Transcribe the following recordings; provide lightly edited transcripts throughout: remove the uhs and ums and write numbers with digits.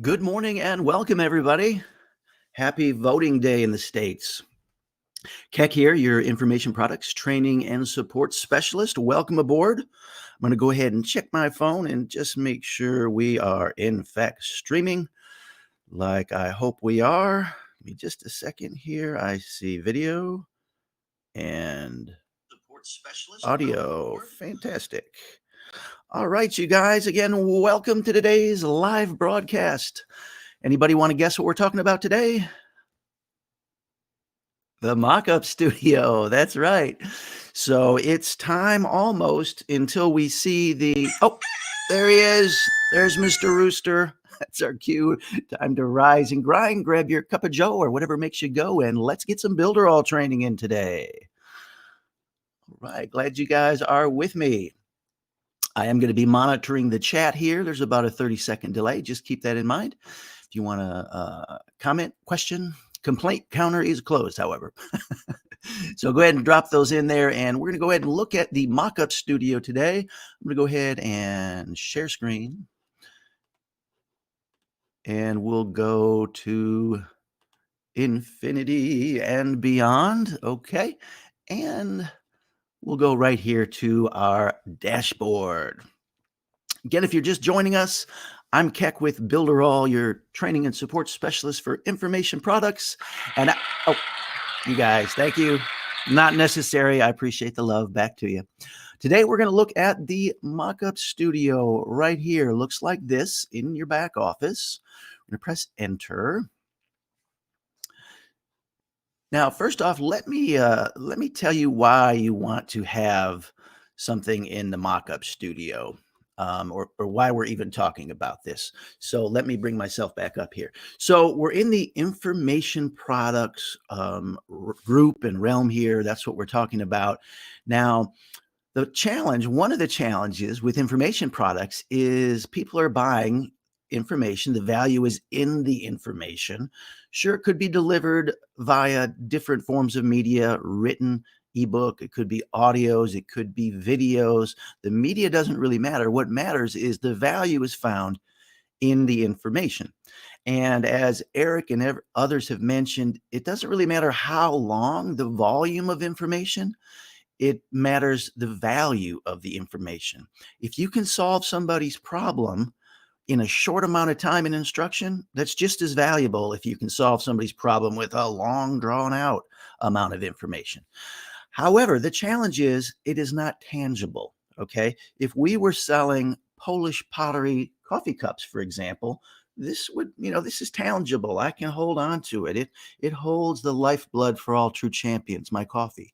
Good morning and welcome, everybody. Happy voting day in the States. Keck here, your information products training and support specialist. Welcome aboard. I'm going to go ahead and check my phone and just make sure we are, in fact, streaming like I hope we are. Give me just a second here. I see video and audio. Fantastic. All right, you guys, again, welcome to today's live broadcast. Anybody want to guess what we're talking about today? The Mockup Studio. That's right. So it's time almost until we see oh, there he is. There's Mr. Rooster. That's our cue. Time to rise and grind. Grab your cup of joe or whatever makes you go, and let's get some builder all training in today. All right. Glad you guys are with me. I am going to be monitoring the chat here. There's about a 30-second delay. Just keep that in mind. If you want to comment, question, complaint counter is closed, however. So go ahead and drop those in there, and we're going to go ahead and look at the Mockup Studio today. I'm going to go ahead and share screen, and we'll go to infinity and beyond. Okay, and we'll go right here to our dashboard. Again, if you're just joining us, I'm Keck with Builderall, your training and support specialist for information products. And oh, you guys, thank you. Not necessary. I appreciate the love. Back to you. Today, we're going to look at the Mockup Studio right here. Looks like this in your back office. I'm going to press enter. Now, first off, let me tell you why you want to have something in the Mockup Studio. Or why we're even talking about this. So let me bring myself back up here. So we're in the information products group and realm here. That's what we're talking about. Now, one of the challenges with information products is people are buying information. The value is in the information. Sure, it could be delivered via different forms of media, written, ebook, it could be audios, it could be videos. The media doesn't really matter. What matters is the value is found in the information. And as Eric and others have mentioned, it doesn't really matter how long the volume of information, it matters the value of the information. If you can solve somebody's problem in a short amount of time and instruction, that's just as valuable if you can solve somebody's problem with a long, drawn out amount of information. However, the challenge is it is not tangible, okay? If we were selling Polish pottery coffee cups, for example, this is tangible. I can hold on to it. It holds the lifeblood for all true champions, my coffee.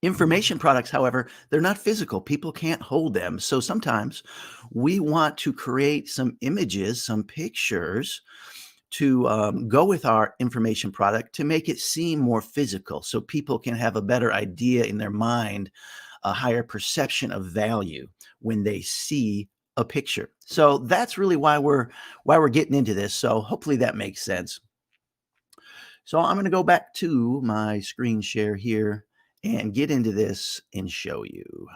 Information products, however, they're not physical. People can't hold them. So sometimes we want to create some images, some pictures to go with our information product to make it seem more physical so people can have a better idea in their mind, a higher perception of value when they see a picture. So that's really why we're getting into this. So hopefully that makes sense. So I'm going to go back to my screen share here and get into this and show you.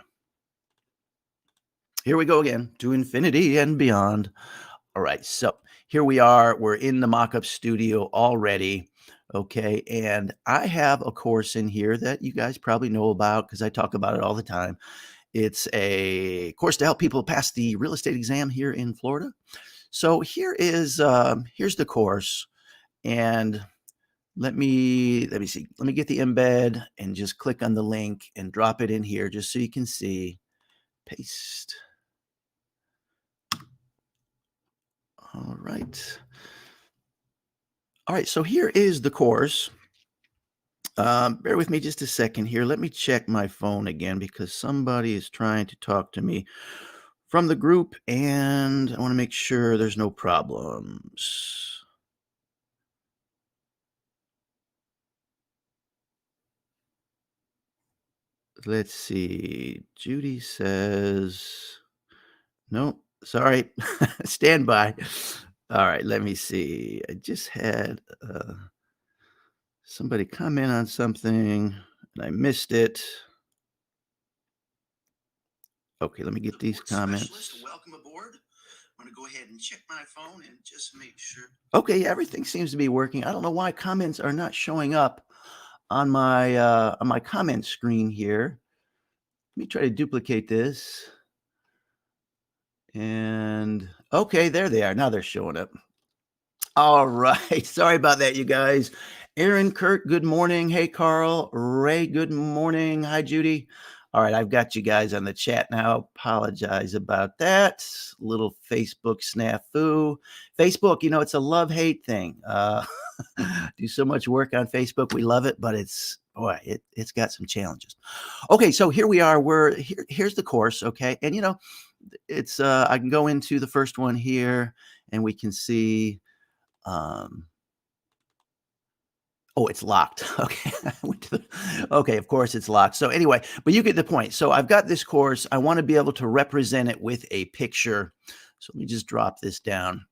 Here we go again, to infinity and beyond. All right, so here we are. We're in the Mockup Studio already. Okay, and I have a course in here that you guys probably know about because I talk about it all the time. It's a course to help people pass the real estate exam here in Florida. So here's the course, and let me see. Let me get the embed and just click on the link and drop it in here just so you can see. Paste. All right. All right, so here is the course. Bear with me just a second here. Let me check my phone again because somebody is trying to talk to me from the group, and I want to make sure there's no problems. Let's see. Judy says, no, sorry, stand by. All right, let me see. I just had somebody comment on something and I missed it. Okay, let me get these comments. Welcome aboard. I'm gonna go ahead and check my phone and just make sure. Okay, everything seems to be working. I don't know why comments are not showing up on my comment screen here. Let me try to duplicate this. And okay, there they are. Now they're showing up. All right. Sorry about that, you guys. Aaron, Kurt, good morning. Hey, Carl. Ray, good morning. Hi, Judy. All right, I've got you guys on the chat now. Apologize about that. Little Facebook snafu. Facebook, it's a love-hate thing. Do so much work on Facebook. We love it, but it's got some challenges. Okay, so here we are. Here's the course, okay? And it's I can go into the first one here and we can see oh, it's locked. Okay. Okay, of course it's locked. So anyway, but you get the point. So I've got this course. I want to be able to represent it with a picture. So let me just drop this down.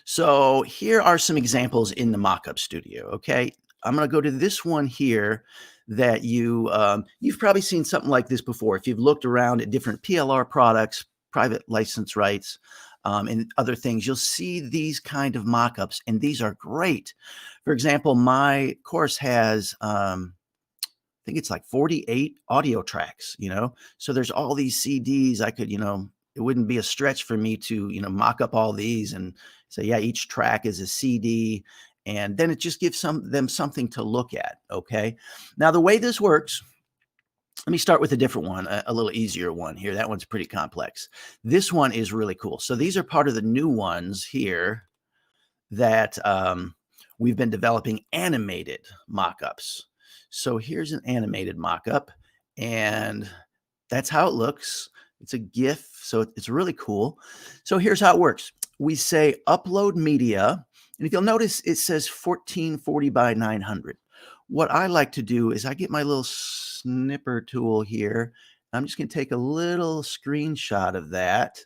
So here are some examples in the Mockup Studio. Okay. I'm going to go to this one here that you've probably seen something like this before. If you've looked around at different PLR products, private license rights, and other things, you'll see these kind of mockups, and these are great. For example, my course has, I think it's like 48 audio tracks, so there's all these CDs I could, it wouldn't be a stretch for me to, mock up all these and say, yeah, each track is a CD. And then it just gives them something to look at. Okay. Now, the way this works, let me start with a different one, a little easier one here. That one's pretty complex. This one is really cool. So these are part of the new ones here that we've been developing animated mock-ups. So here's an animated mock-up, and that's how it looks. It's a GIF, so it's really cool. So here's how it works. We say upload media, and if you'll notice, it says 1440 by 900. What I like to do is I get my little snipper tool here. I'm just going to take a little screenshot of that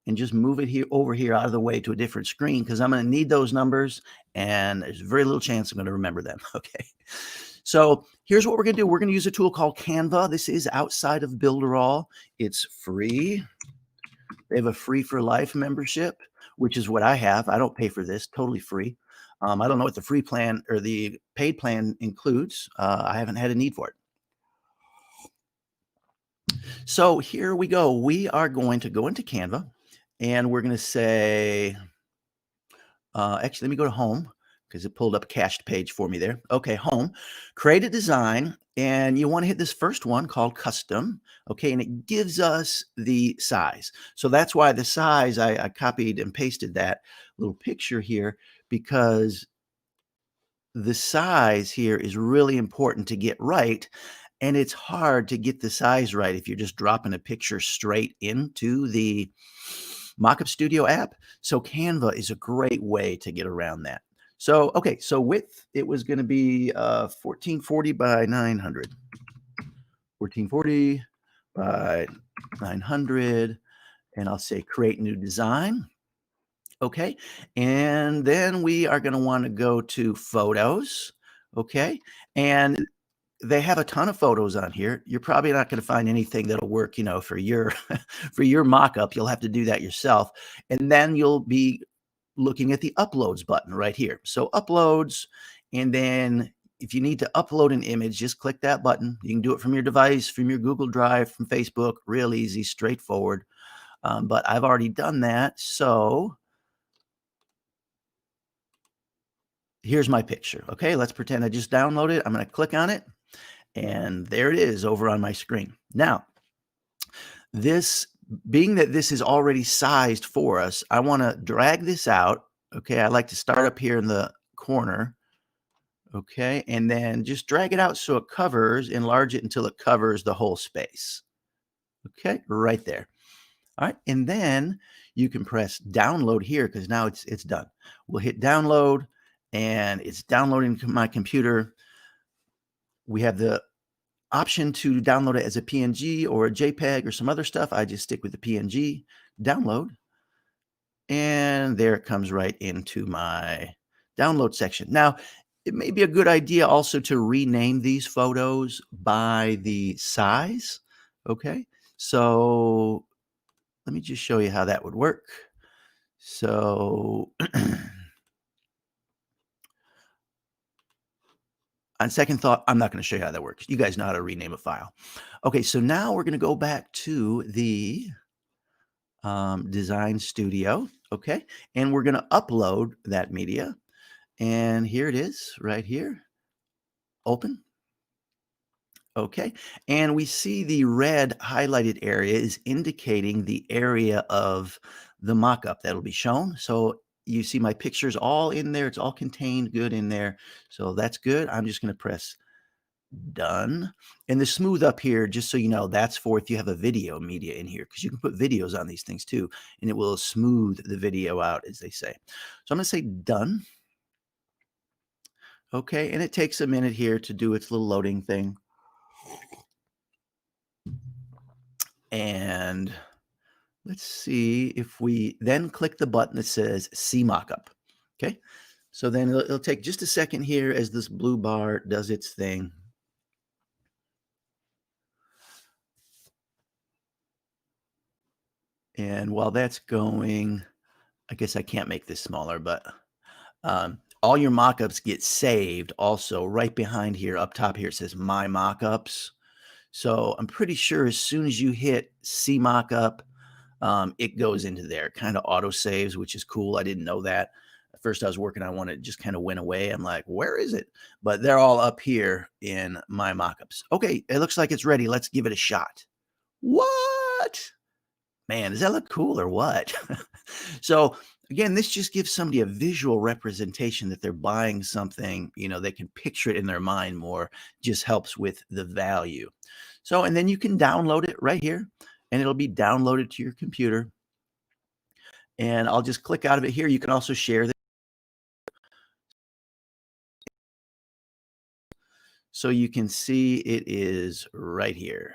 and just move it here over here out of the way to a different screen because I'm going to need those numbers, and there's very little chance I'm going to remember them. Okay. So here's what we're going to do. We're going to use a tool called Canva. This is outside of Builderall. It's free. They have a free for life membership, which is what I have. I don't pay for this, totally free. I don't know what the free plan or the paid plan includes. I haven't had a need for it. So here we go. We are going to go into Canva and we're going to say, actually, let me go to home because it pulled up a cached page for me there. Okay, home, create a design, and you want to hit this first one called custom. Okay, and it gives us the size. So that's why the size, I copied and pasted that little picture here because the size here is really important to get right. And it's hard to get the size right if you're just dropping a picture straight into the Mockup Studio app. So Canva is a great way to get around that. So, okay, so width, it was going to be 1440 by 900. 1440 by 900. And I'll say create new design. Okay, and then we are going to want to go to photos. Okay, and they have a ton of photos on here. You're probably not going to find anything that'll work, for your for your mock-up. You'll have to do that yourself. And then you'll be looking at the uploads button right here. So uploads, and then if you need to upload an image, just click that button. You can do it from your device, from your Google Drive, from Facebook, real easy, straightforward. But I've already done that. So here's my picture. Okay, let's pretend I just downloaded it. I'm going to click on it. And there it is over on my screen. Now, being that this is already sized for us, I want to drag this out. Okay, I like to start up here in the corner. Okay, and then just drag it out so it covers, enlarge it until it covers the whole space. Okay, right there. All right, and then you can press download here because now it's done. We'll hit download, and it's downloading to my computer. We have the option to download it as a PNG or a JPEG or some other stuff. I just stick with the PNG, download, and there it comes right into my download section. Now, it may be a good idea also to rename these photos by the size. Okay, so let me just show you how that would work. So on second thought, I'm not going to show you how that works. You guys know how to rename a file. Okay, so now we're going to go back to the Design Studio. Okay, and we're going to upload that media. And here it is right here. Open. Okay, and we see the red highlighted area is indicating the area of the mockup that'll be shown. So you see my pictures all in there. It's all contained good in there. So that's good. I'm just going to press done. And the smooth up here, just so you know, that's for if you have a video media in here, because you can put videos on these things too, and it will smooth the video out, as they say. So I'm going to say done. Okay, and it takes a minute here to do its little loading thing. And let's see if we then click the button that says See Mockup. Okay, so then it'll take just a second here as this blue bar does its thing. And while that's going, I guess I can't make this smaller, but all your mockups get saved also right behind here. Up top here, it says My Mockups. So I'm pretty sure as soon as you hit See Mockup, it goes into there, kind of auto saves, which is cool. I didn't know that. At first, I was working on one, it just kind of went away. I'm like, where is it? But they're all up here in my mockups. Okay, it looks like it's ready. Let's give it a shot. What? Man, does that look cool or what? So again, this just gives somebody a visual representation that they're buying something, they can picture it in their mind more, just helps with the value. So, and then you can download it right here and it'll be downloaded to your computer. And I'll just click out of it here. You can also share this. So you can see it is right here.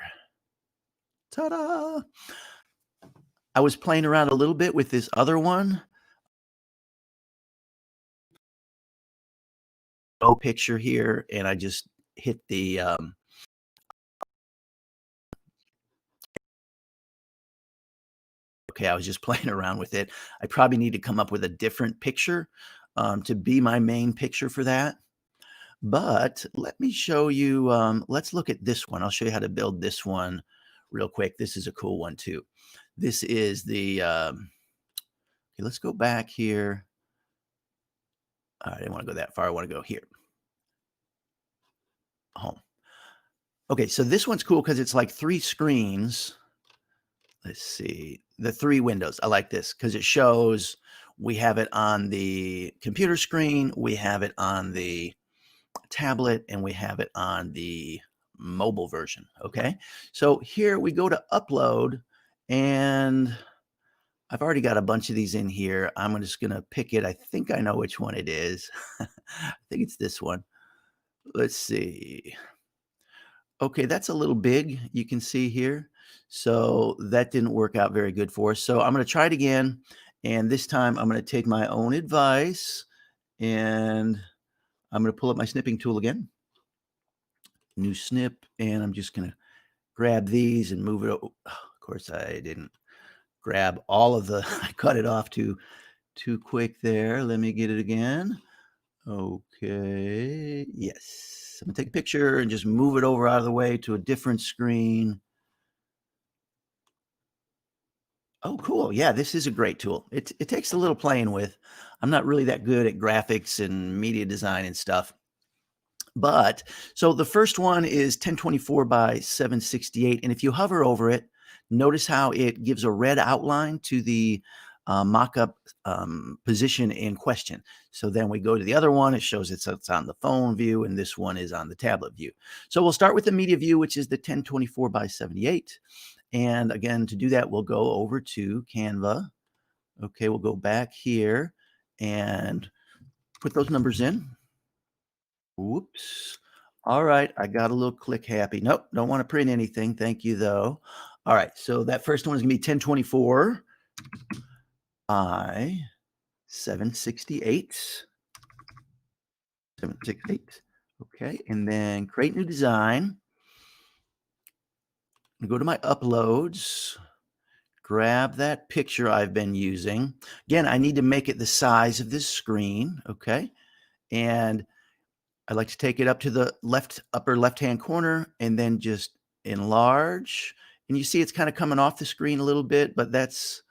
Ta-da! I was playing around a little bit with this other one. Picture here, and I just hit the okay, I was just playing around with it. I probably need to come up with a different picture to be my main picture for that. But let me show you. Let's look at this one. I'll show you how to build this one real quick. This is a cool one too. This is the. Okay, let's go back here. I didn't want to go that far. I want to go here. Home. Okay, so this one's cool because it's like 3 screens. Let's see, the 3 windows. I like this because it shows we have it on the computer screen, we have it on the tablet, and we have it on the mobile version, okay? So here we go to upload, and I've already got a bunch of these in here. I'm just gonna pick it. I think I know which one it is. I think it's this one. Let's see. Okay, that's a little big, you can see here. So that didn't work out very good for us. So I'm going to try it again. And this time I'm going to take my own advice and I'm going to pull up my snipping tool again. New snip. And I'm just going to grab these and move it. Of course, I didn't grab all of the, I cut it off too quick there. Let me get it again. Okay. Yes. I'm going to take a picture and just move it over out of the way to a different screen. Oh, cool. Yeah, this is a great tool. It takes a little playing with. I'm not really that good at graphics and media design and stuff. But so the first one is 1024 by 768. And if you hover over it, notice how it gives a red outline to the mock-up position in question. So then we go to the other one. It shows it's on the phone view, and this one is on the tablet view. So we'll start with the media view, which is the 1024 by 78. And again, to do that, we'll go over to Canva. Okay, we'll go back here and put those numbers in. Whoops. All right, I got a little click happy. Nope, don't want to print anything. Thank you, though. All right, so that first one is going to be 1024 by 768. 768. Okay, and then create new design. Go to my uploads. grab that picture I've been using. Again, I need to make it the size of this screen, okay? And I like to take it up to the upper left-hand corner and then just enlarge. And you see it's kind of coming off the screen a little bit, but that's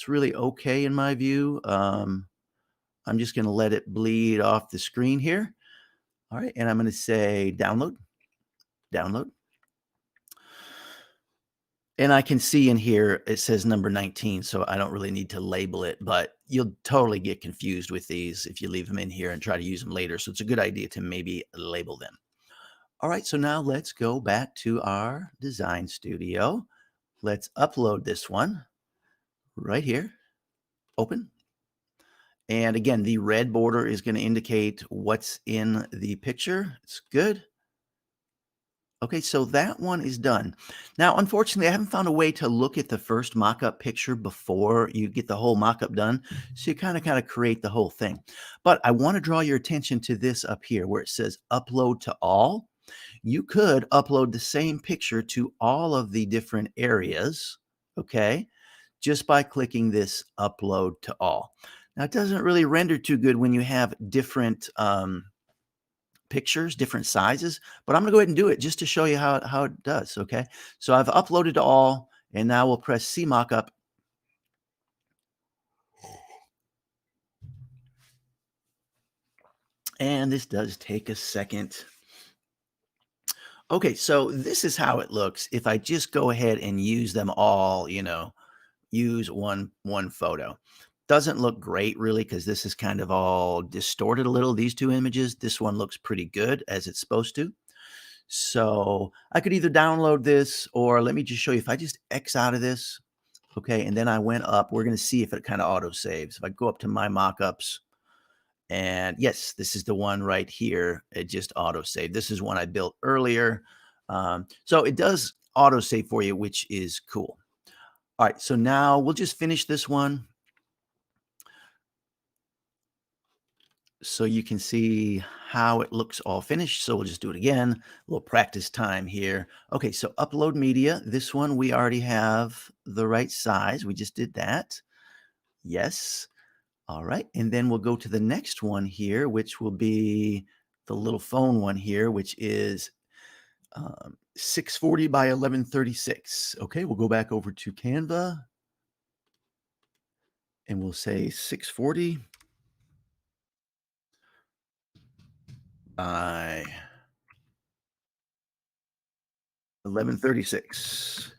really okay in my view. I'm just gonna let it bleed off the screen here. All right, and I'm gonna say download, download. And I can see in here it says number 19, so I don't really need to label it, but you'll totally get confused with these if you leave them in here and try to use them later. So it's a good idea to maybe label them. All right, so now let's go back to our design studio. Let's upload this one right here. Open. And again, the red border is going to indicate what's in the picture. It's good. Okay, so that one is done. Now, unfortunately, I haven't found a way to look at the first mock-up picture before you get the whole mock-up done. So you kind of create the whole thing. But I want to draw your attention to this up here where it says upload to all. You could upload the same picture to all of the different areas, okay, just by clicking this upload to all. Now, it doesn't really render too good when you have different pictures, different sizes, but I'm gonna go ahead and do it just to show you how it does, okay? So I've uploaded to all, and now we'll press C Mockup. And this does take a second. Okay, so this is how it looks if I just go ahead and use them all, use one photo. Doesn't look great really because this is kind of all distorted a little, these two images. This one looks pretty good as it's supposed to. So I could either download this or let me just show you if I just X out of this, okay, and then I went up, we're going to see if it kind of auto saves. If I go up to my mockups, and yes, this is the one right here. It just auto saved. This is one I built earlier. So it does auto save for you, which is cool. All right, so now we'll just finish this one. So you can see how it looks all finished. So we'll just do it again. A little practice time here. Okay, so upload media. This one we already have the right size. We just did that. Yes. All right. And then we'll go to the next one here, which will be the little phone one here, which is 640 by 1136. Okay, we'll go back over to Canva and we'll say 640 by 1136.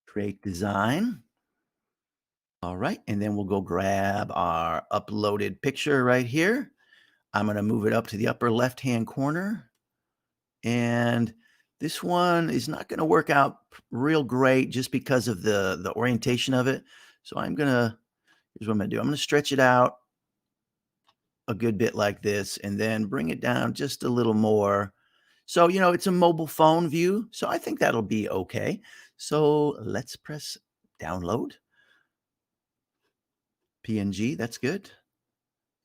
Create design. All right, and then we'll go grab our uploaded picture right here. I'm going to move it up to the upper left-hand corner. And this one is not going to work out real great just because of the orientation of it. So here's what I'm going to do. I'm going to stretch it out a good bit like this and then bring it down just a little more. So, it's a mobile phone view. So I think that'll be okay. So let's press download. PNG, that's good.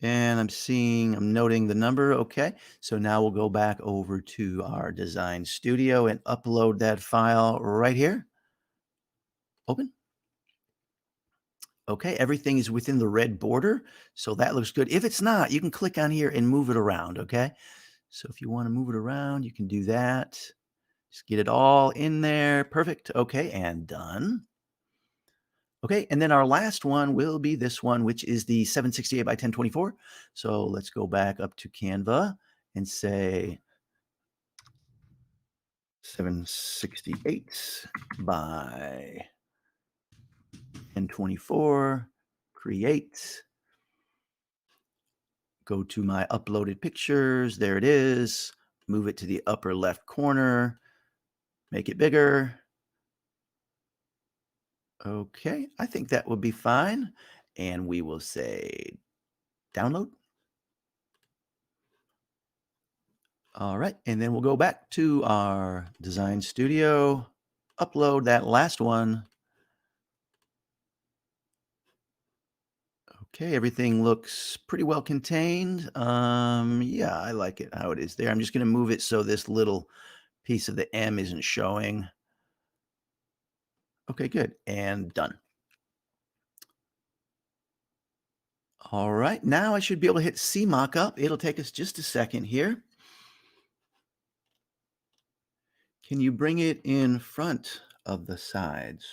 And I'm noting the number. Okay. So now we'll go back over to our design studio and upload that file right here. Open. Okay. Everything is within the red border. So that looks good. If it's not, you can click on here and move it around. Okay. So if you want to move it around, you can do that. Just get it all in there. Perfect. Okay. And done. Okay, and then our last one will be this one, which is the 768 by 1024. So let's go back up to Canva and say 768 by 1024. Create. Go to my uploaded pictures. There it is. Move it to the upper left corner. Make it bigger. Okay, I think that would be fine. And we will say download. All right, and then we'll go back to our design studio, upload that last one. Okay, everything looks pretty well contained. Yeah, I like it how it is there. I'm just going to move it so this little piece of the M isn't showing. Okay, good. And done. All right. Now I should be able to hit see mockup. It'll take us just a second here. Can you bring it in front of the sides?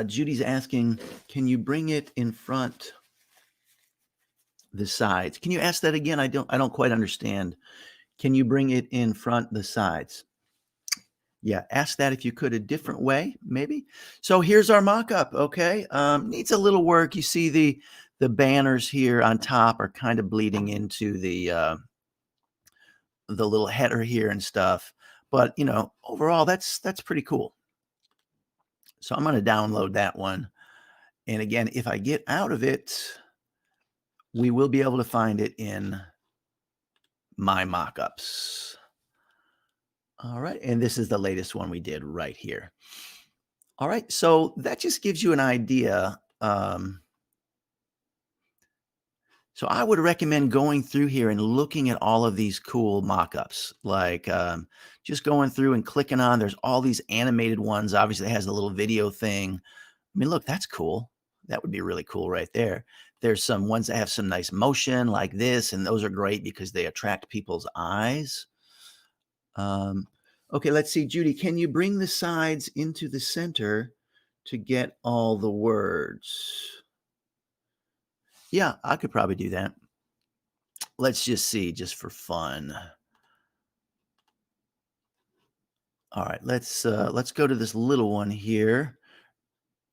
Judy's asking, can you bring it in front the sides? Can you ask that again? I don't quite understand. Can you bring it in front the sides? Yeah, ask that if you could a different way, maybe. So here's our mock-up, okay? Needs a little work. You see the banners here on top are kind of bleeding into the little header here and stuff. But overall, that's pretty cool. So I'm going to download that one. And again, if I get out of it, we will be able to find it in my mockups. All right, and this is the latest one we did right here. All right, so that just gives you an idea. So I would recommend going through here and looking at all of these cool mockups, like just going through and clicking on. There's all these animated ones. Obviously, it has a little video thing. I mean, look, that's cool. That would be really cool right there. There's some ones that have some nice motion like this, and those are great because they attract people's eyes. Um, okay, let's see, Judy, can you bring the sides into the center to get all the words? Yeah, I could probably do that. Let's just see, just for fun. All right, let's go to this little one here.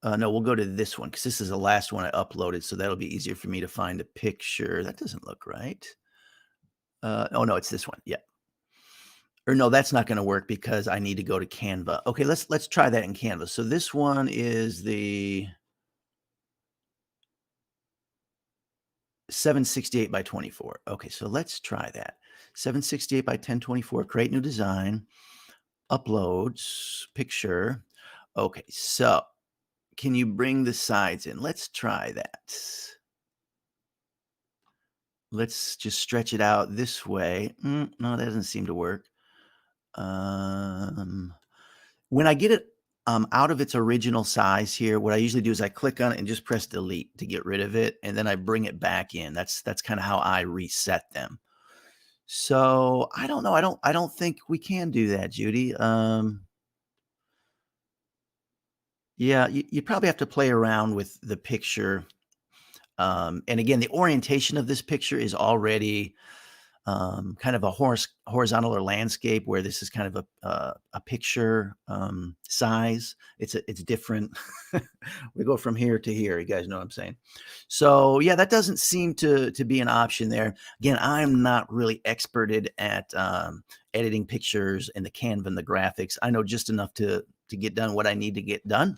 No, we'll go to this one because this is the last one I uploaded, so that'll be easier for me to find a picture. That doesn't look right. Oh no, it's this one. Yeah. Or no, that's not going to work because I need to go to Canva. Okay, let's try that in Canva. So this one is the 768 by 24. Okay, so let's try that. 768 by 1024. Create new design. Uploads picture. Okay, so can you bring the sides in? Let's try that. Let's just stretch it out this way. No, that doesn't seem to work. Um, when I get it out of its original size here, what I usually do is I click on it and just press delete to get rid of it, and then I bring it back in. That's kind of how I reset them. So I don't know. I don't think we can do that, Judy. Yeah, you probably have to play around with the picture. And again, the orientation of this picture is already kind of a horizontal or landscape, where this is kind of a picture size. It's different. We go from here to here. You guys know what I'm saying. So yeah, that doesn't seem to be an option there. Again, I'm not really experted at editing pictures and the Canva and the graphics. I know just enough to get done what I need to get done.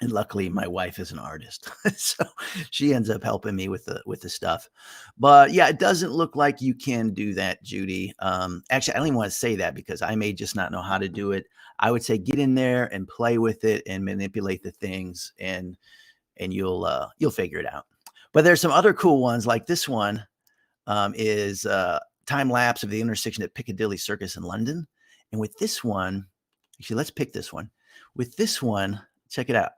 And luckily, my wife is an artist, so she ends up helping me with the stuff. But yeah, it doesn't look like you can do that, Judy. Actually, I don't even want to say that because I may just not know how to do it. I would say get in there and play with it and manipulate the things, and you'll figure it out. But there's some other cool ones like this one is time lapse of the intersection at Piccadilly Circus in London. And with this one, actually, let's pick this one. With this one, check it out.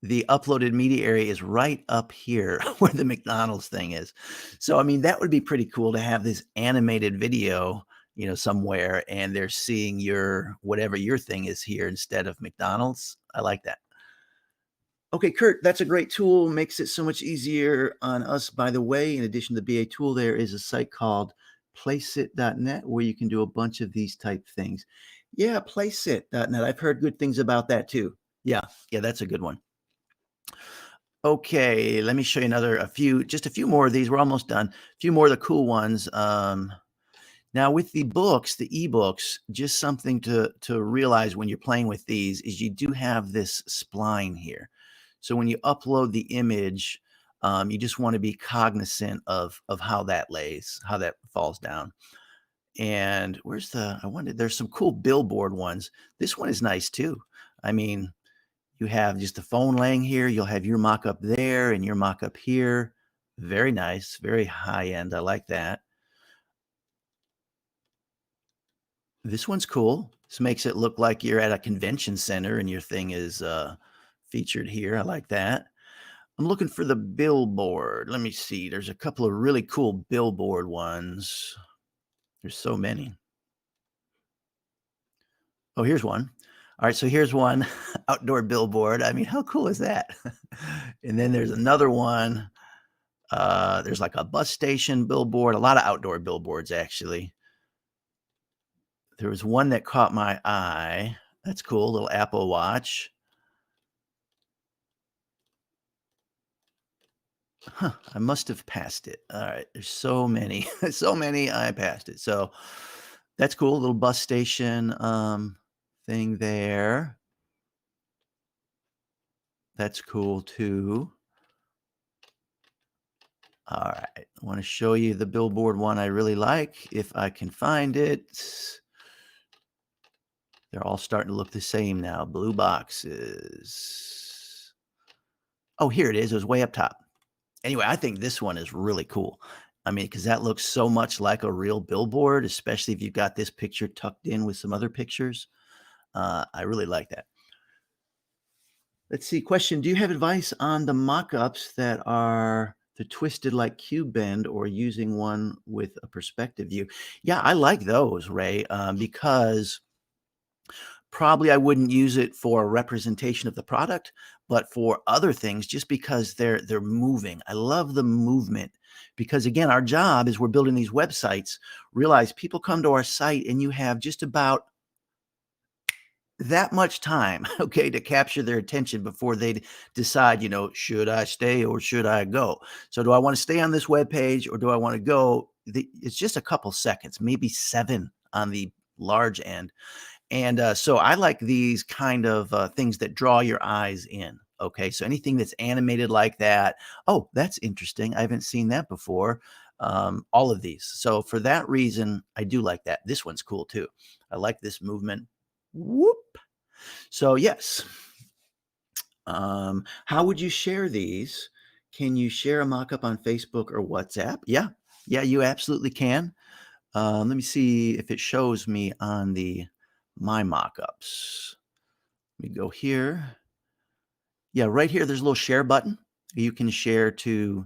The uploaded media area is right up here where the McDonald's thing is. So, I mean, that would be pretty cool to have this animated video, somewhere, and they're seeing your whatever your thing is here instead of McDonald's. I like that. Okay, Kurt, that's a great tool. Makes it so much easier on us. By the way, in addition to the BA tool, there is a site called placeit.net where you can do a bunch of these type things. Yeah, placeit.net. I've heard good things about that too. Yeah, yeah, that's a good one. Okay, let me show you just a few more of these. We're almost done. A few more of the cool ones. Now with the books, the ebooks, just something to realize when you're playing with these is you do have this spline here. So when you upload the image, you just want to be cognizant of how that lays, how that falls down. And there's some cool billboard ones. This one is nice too. I mean, you have just the phone laying here. You'll have your mock-up there and your mock-up here. Very nice, very high end. I like that. This one's cool. This makes it look like you're at a convention center and your thing is featured here. I like that. I'm looking for the billboard. Let me see. There's a couple of really cool billboard ones. There's so many. Oh, here's one. All right, so here's one outdoor billboard. I mean, how cool is that? And then there's another one. There's like a bus station billboard, a lot of outdoor billboards actually. There was one that caught my eye. That's cool, little Apple Watch. Huh, I must have passed it. All right, there's so many, so many. I passed it. So that's cool. Little bus station thing there. That's cool too. All right, I want to show you the billboard one I really like. If I can find it, they're all starting to look the same now. Blue boxes. Oh, here it is. It was way up top. Anyway, I think this one is really cool. I mean, because that looks so much like a real billboard, especially if you've got this picture tucked in with some other pictures. I really like that. Let's see. Question: do you have advice on the mock-ups that are the twisted like cube bend or using one with a perspective view? Yeah, I like those, Ray, because probably I wouldn't use it for a representation of the product, but for other things, just because they're moving. I love the movement because again, our job is we're building these websites. Realize people come to our site and you have just about that much time, okay, to capture their attention before they decide, should I stay or should I go? So do I want to stay on this web page or do I want to go? It's just a couple seconds, maybe 7 on the large end. And so I like these kind of things that draw your eyes in. Okay, so anything that's animated like that. Oh, that's interesting. I haven't seen that before. All of these. So for that reason, I do like that. This one's cool too. I like this movement. Whoop. So yes. How would you share these? Can you share a mock-up on Facebook or WhatsApp? Yeah, yeah, you absolutely can. Let me see if it shows me on the my mockups. Let me go here. Yeah, right here, there's a little share button. You can share to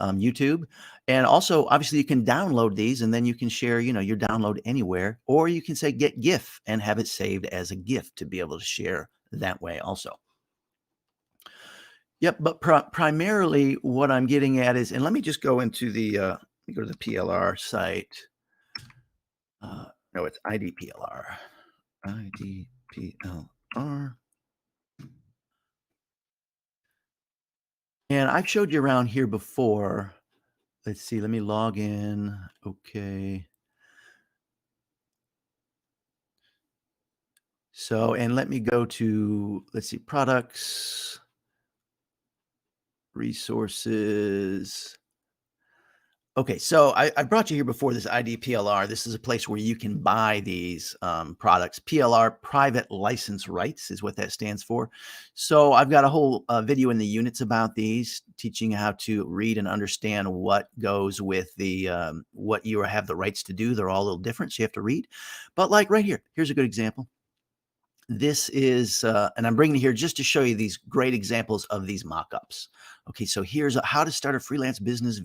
YouTube. And also, obviously, you can download these and then you can share, your download anywhere. Or you can say get GIF and have it saved as a GIF to be able to share that way also. Yep, but primarily what I'm getting at is, and let me just go into let me go to the PLR site. No, it's IDPLR. IDPLR. And I've showed you around here before. Let's see, let me log in. Okay. So, and let me go to, let's see, products, resources. Okay, so I brought you here before this IDPLR. This is a place where you can buy these products. PLR, private license rights, is what that stands for. So I've got a whole video in the units about these, teaching how to read and understand what goes with the what you have the rights to do. They're all a little different, so you have to read. But like right here, here's a good example. This is, and I'm bringing it here just to show you these great examples of these mock-ups. Okay, so here's how to start a freelance business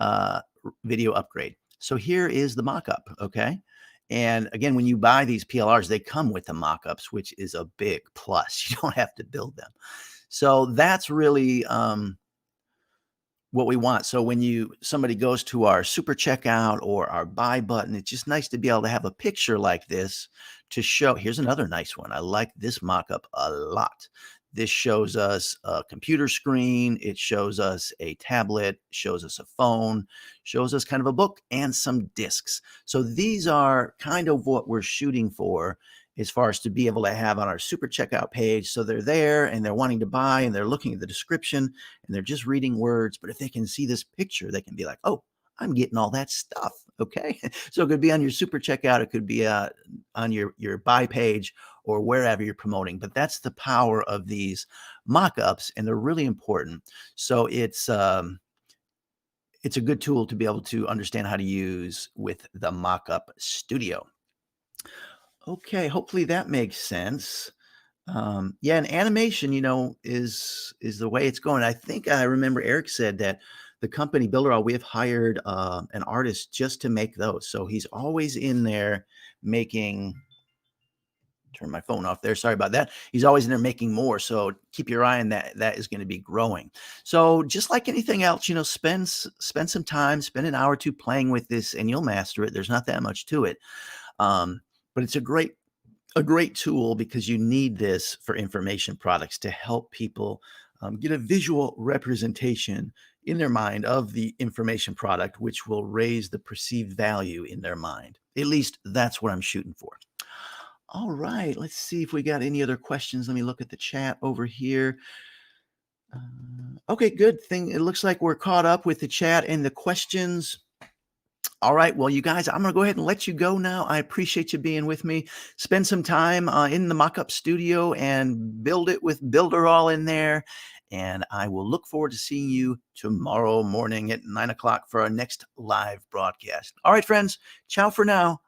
uh, video upgrade. So here is the mock-up, okay? And again, when you buy these PLRs, they come with the mock-ups, which is a big plus. You don't have to build them. So that's really what we want. So when somebody goes to our super checkout or our buy button, it's just nice to be able to have a picture like this to show. Here's another nice one. I like this mock-up a lot. This shows us a computer screen. It shows us a tablet, shows us a phone, shows us kind of a book and some discs. So these are kind of what we're shooting for as far as to be able to have on our super checkout page. So they're there and they're wanting to buy and they're looking at the description and they're just reading words. But if they can see this picture, they can be like, oh, I'm getting all that stuff. Okay. So it could be on your super checkout. It could be on your buy page or wherever you're promoting. But that's the power of these mock-ups, and they're really important. So it's a good tool to be able to understand how to use with the Mockup Studio. Okay, hopefully that makes sense. Yeah, and animation, is the way it's going. I think I remember Eric said that the company Builderall, we have hired an artist just to make those. So he's always in there making. Turn my phone off there. Sorry about that. He's always in there making more. So keep your eye on that. That is going to be growing. So just like anything else, spend some time, spend an hour or two playing with this, and you'll master it. There's not that much to it. But it's a great tool because you need this for information products to help people get a visual representation in their mind of the information product, which will raise the perceived value in their mind. At least that's what I'm shooting for. All right, let's see if we got any other questions. Let me look at the chat over here. Okay, good thing. It looks like we're caught up with the chat and the questions. All right. Well, you guys, I'm going to go ahead and let you go now. I appreciate you being with me. Spend some time in the Mockup Studio and build it with Builderall in there. And I will look forward to seeing you tomorrow morning at 9 o'clock for our next live broadcast. All right, friends. Ciao for now.